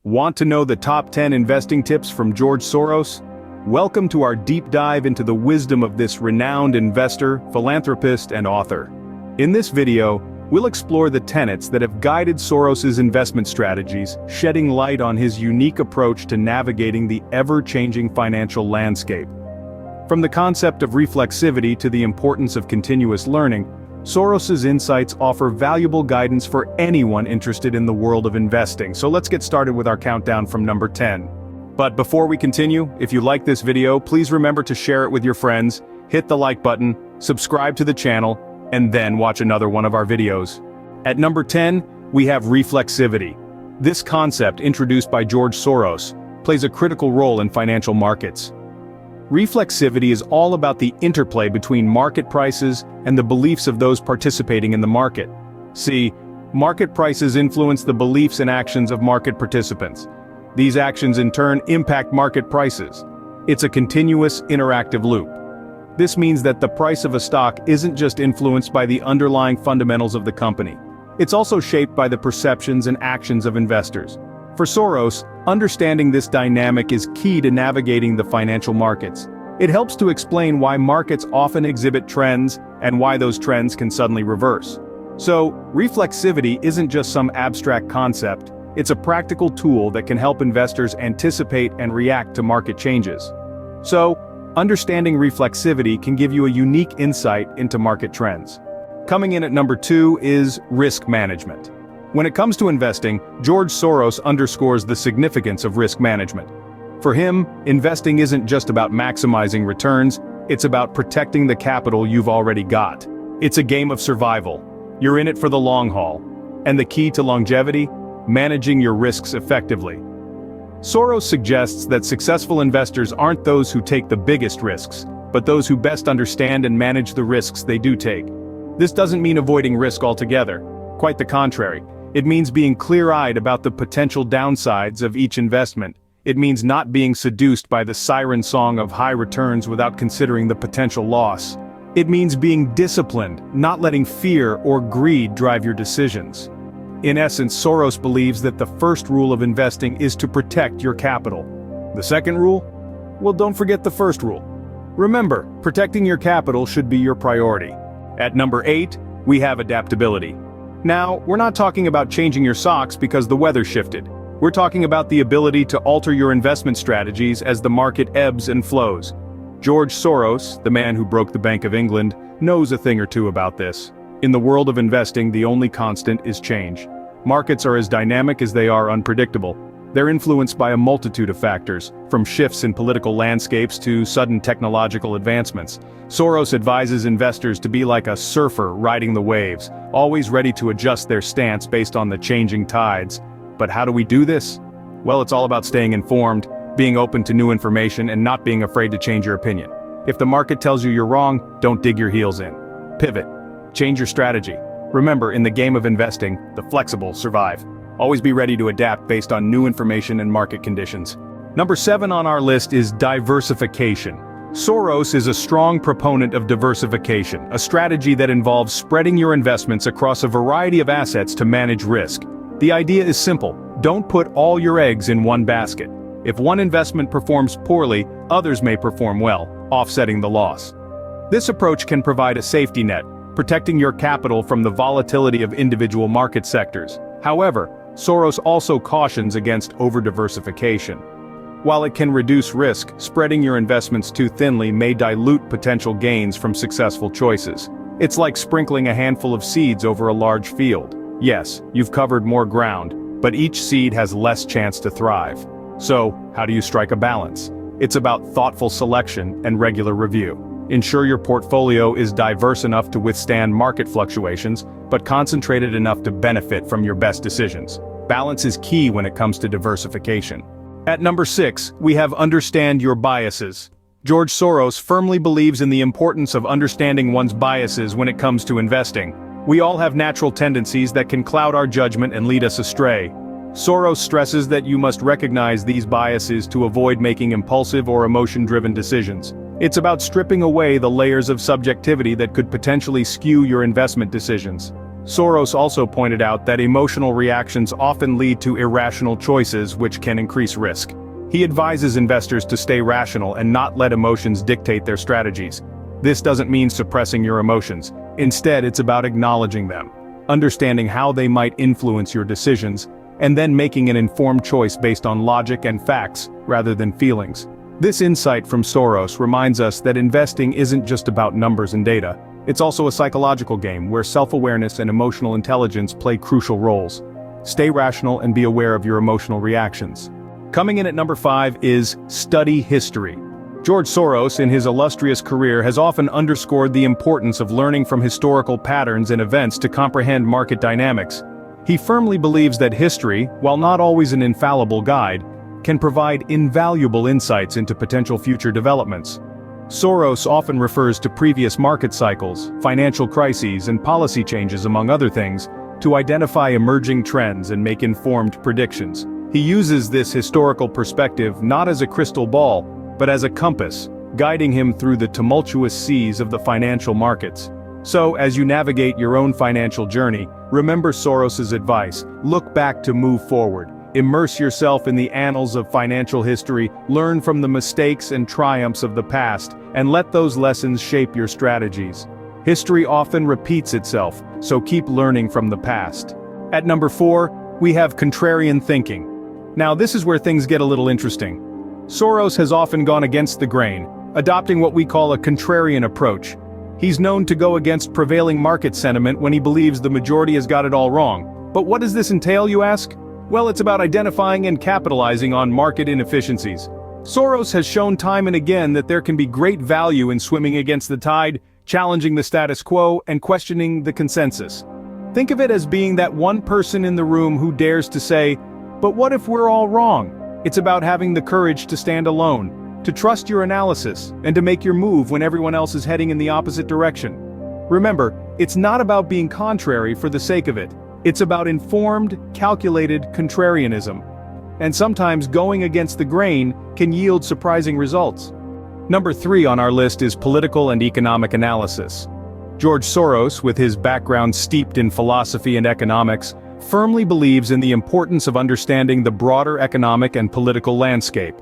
Want to know the top 10 investing tips from George Soros? Welcome to our deep dive into the wisdom of this renowned investor, philanthropist, and author. In this video, we'll explore the tenets that have guided Soros's investment strategies, shedding light on his unique approach to navigating the ever-changing financial landscape. From the concept of reflexivity to the importance of continuous learning, Soros's insights offer valuable guidance for anyone interested in the world of investing. So let's get started with our countdown from number 10. But before we continue, if you like this video, please remember to share it with your friends, hit the like button, subscribe to the channel, and then watch another one of our videos. At number 10, we have reflexivity. This concept, introduced by George Soros, plays a critical role in financial markets. Reflexivity is all about the interplay between market prices and the beliefs of those participating in the market. See, market prices influence the beliefs and actions of market participants. These actions in turn impact market prices. It's a continuous, interactive loop. This means that the price of a stock isn't just influenced by the underlying fundamentals of the company. It's also shaped by the perceptions and actions of investors. For Soros, understanding this dynamic is key to navigating the financial markets. It helps to explain why markets often exhibit trends and why those trends can suddenly reverse. So, reflexivity isn't just some abstract concept, it's a practical tool that can help investors anticipate and react to market changes. So, understanding reflexivity can give you a unique insight into market trends. Coming in at number 2 is risk management. When it comes to investing, George Soros underscores the significance of risk management. For him, investing isn't just about maximizing returns, it's about protecting the capital you've already got. It's a game of survival. You're in it for the long haul. And the key to longevity? Managing your risks effectively. Soros suggests that successful investors aren't those who take the biggest risks, but those who best understand and manage the risks they do take. This doesn't mean avoiding risk altogether. Quite the contrary. It means being clear-eyed about the potential downsides of each investment. It means not being seduced by the siren song of high returns without considering the potential loss. It means being disciplined, not letting fear or greed drive your decisions. In essence, Soros believes that the first rule of investing is to protect your capital. The second rule? Well, don't forget the first rule. Remember, protecting your capital should be your priority. At number 8, we have adaptability. Now, we're not talking about changing your socks because the weather shifted. We're talking about the ability to alter your investment strategies as the market ebbs and flows. George Soros, the man who broke the Bank of England, knows a thing or two about this. In the world of investing, the only constant is change. Markets are as dynamic as they are unpredictable. They're influenced by a multitude of factors, from shifts in political landscapes to sudden technological advancements. Soros advises investors to be like a surfer riding the waves, always ready to adjust their stance based on the changing tides. But how do we do this? Well, it's all about staying informed, being open to new information, and not being afraid to change your opinion. If the market tells you you're wrong, don't dig your heels in. Pivot. Change your strategy. Remember, in the game of investing, the flexible survive. Always be ready to adapt based on new information and market conditions. Number 7 on our list is diversification. Soros is a strong proponent of diversification, a strategy that involves spreading your investments across a variety of assets to manage risk. The idea is simple: don't put all your eggs in one basket. If one investment performs poorly, others may perform well, offsetting the loss. This approach can provide a safety net, protecting your capital from the volatility of individual market sectors. However, Soros also cautions against over-diversification. While it can reduce risk, spreading your investments too thinly may dilute potential gains from successful choices. It's like sprinkling a handful of seeds over a large field. Yes, you've covered more ground, but each seed has less chance to thrive. So, how do you strike a balance? It's about thoughtful selection and regular review. Ensure your portfolio is diverse enough to withstand market fluctuations, but concentrated enough to benefit from your best decisions. Balance is key when it comes to diversification. At number 6, we have understand your biases. George Soros firmly believes in the importance of understanding one's biases when it comes to investing. We all have natural tendencies that can cloud our judgment and lead us astray. Soros stresses that you must recognize these biases to avoid making impulsive or emotion-driven decisions. It's about stripping away the layers of subjectivity that could potentially skew your investment decisions. Soros also pointed out that emotional reactions often lead to irrational choices which can increase risk. He advises investors to stay rational and not let emotions dictate their strategies. This doesn't mean suppressing your emotions. Instead, it's about acknowledging them, understanding how they might influence your decisions, and then making an informed choice based on logic and facts, rather than feelings. This insight from Soros reminds us that investing isn't just about numbers and data. It's also a psychological game where self-awareness and emotional intelligence play crucial roles. Stay rational and be aware of your emotional reactions. Coming in at number 5 is study history. George Soros, in his illustrious career, has often underscored the importance of learning from historical patterns and events to comprehend market dynamics. He firmly believes that history, while not always an infallible guide, can provide invaluable insights into potential future developments. Soros often refers to previous market cycles, financial crises, and policy changes, among other things, to identify emerging trends and make informed predictions. He uses this historical perspective not as a crystal ball, but as a compass, guiding him through the tumultuous seas of the financial markets. So, as you navigate your own financial journey, remember Soros's advice: look back to move forward. Immerse yourself in the annals of financial history, learn from the mistakes and triumphs of the past, and let those lessons shape your strategies. History often repeats itself, so keep learning from the past. At number 4, we have contrarian thinking. Now this is where things get a little interesting. Soros has often gone against the grain, adopting what we call a contrarian approach. He's known to go against prevailing market sentiment when he believes the majority has got it all wrong. But what does this entail, you ask? Well, it's about identifying and capitalizing on market inefficiencies. Soros has shown time and again that there can be great value in swimming against the tide, challenging the status quo, and questioning the consensus. Think of it as being that one person in the room who dares to say, "But what if we're all wrong?" It's about having the courage to stand alone, to trust your analysis, and to make your move when everyone else is heading in the opposite direction. Remember, it's not about being contrary for the sake of it. It's about informed, calculated contrarianism. And sometimes going against the grain can yield surprising results. Number 3 on our list is political and economic analysis. George Soros, with his background steeped in philosophy and economics, firmly believes in the importance of understanding the broader economic and political landscape.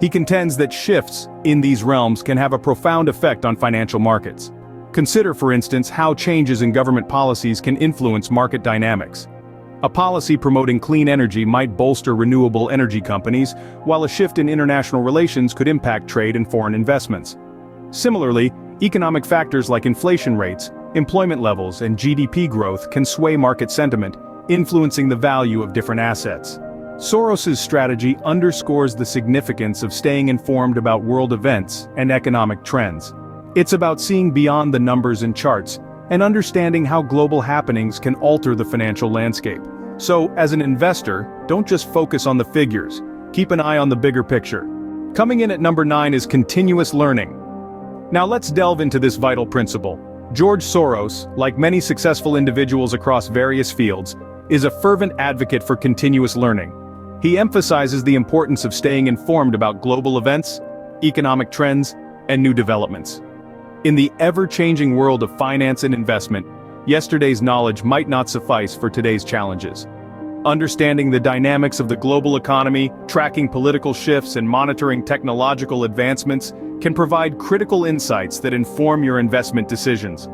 He contends that shifts in these realms can have a profound effect on financial markets. Consider, for instance, how changes in government policies can influence market dynamics. A policy promoting clean energy might bolster renewable energy companies, while a shift in international relations could impact trade and foreign investments. Similarly, economic factors like inflation rates, employment levels, and GDP growth can sway market sentiment, influencing the value of different assets. Soros's strategy underscores the significance of staying informed about world events and economic trends. It's about seeing beyond the numbers and charts, and understanding how global happenings can alter the financial landscape. So, as an investor, don't just focus on the figures. Keep an eye on the bigger picture. Coming in at number 9 is continuous learning. Now let's delve into this vital principle. George Soros, like many successful individuals across various fields, is a fervent advocate for continuous learning. He emphasizes the importance of staying informed about global events, economic trends, and new developments. In the ever-changing world of finance and investment, yesterday's knowledge might not suffice for today's challenges. Understanding the dynamics of the global economy, tracking political shifts, and monitoring technological advancements can provide critical insights that inform your investment decisions.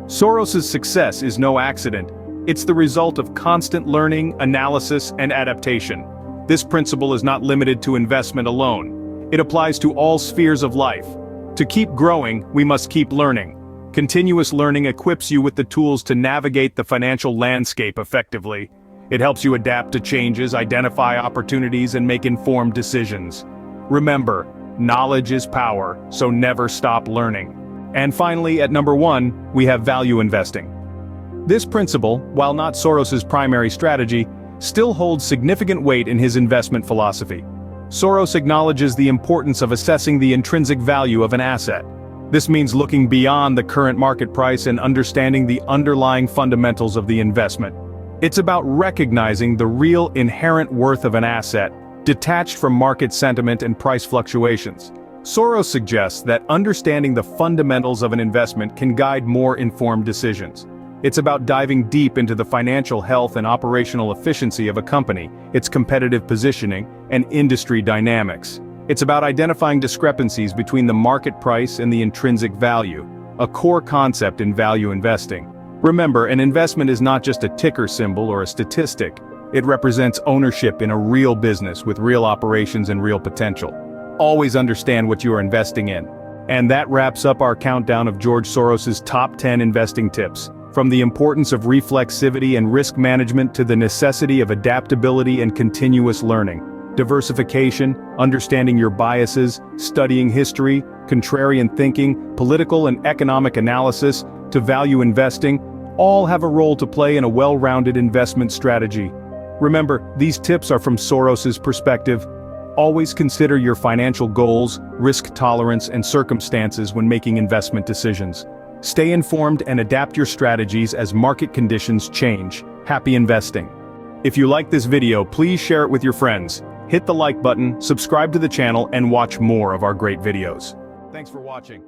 Soros's success is no accident. It's the result of constant learning, analysis, and adaptation. This principle is not limited to investment alone. It applies to all spheres of life. To keep growing, we must keep learning. Continuous learning equips you with the tools to navigate the financial landscape effectively. It helps you adapt to changes, identify opportunities, and make informed decisions. Remember, knowledge is power, so never stop learning. And finally, at number 1, we have value investing. This principle, while not Soros's primary strategy, still holds significant weight in his investment philosophy. Soros acknowledges the importance of assessing the intrinsic value of an asset. This means looking beyond the current market price and understanding the underlying fundamentals of the investment. It's about recognizing the real inherent worth of an asset, detached from market sentiment and price fluctuations. Soros suggests that understanding the fundamentals of an investment can guide more informed decisions. It's about diving deep into the financial health and operational efficiency of a company, its competitive positioning, and industry dynamics. It's about identifying discrepancies between the market price and the intrinsic value, a core concept in value investing. Remember, an investment is not just a ticker symbol or a statistic. It represents ownership in a real business with real operations and real potential. Always understand what you are investing in. And that wraps up our countdown of George Soros's top 10 investing tips. From the importance of reflexivity and risk management to the necessity of adaptability and continuous learning. Diversification, understanding your biases, studying history, contrarian thinking, political and economic analysis, to value investing, all have a role to play in a well-rounded investment strategy. Remember, these tips are from Soros's perspective. Always consider your financial goals, risk tolerance, and circumstances when making investment decisions. Stay informed and adapt your strategies as market conditions change. Happy investing. If you like this video, please share it with your friends. Hit the like button, subscribe to the channel, and watch more of our great videos. Thanks for watching.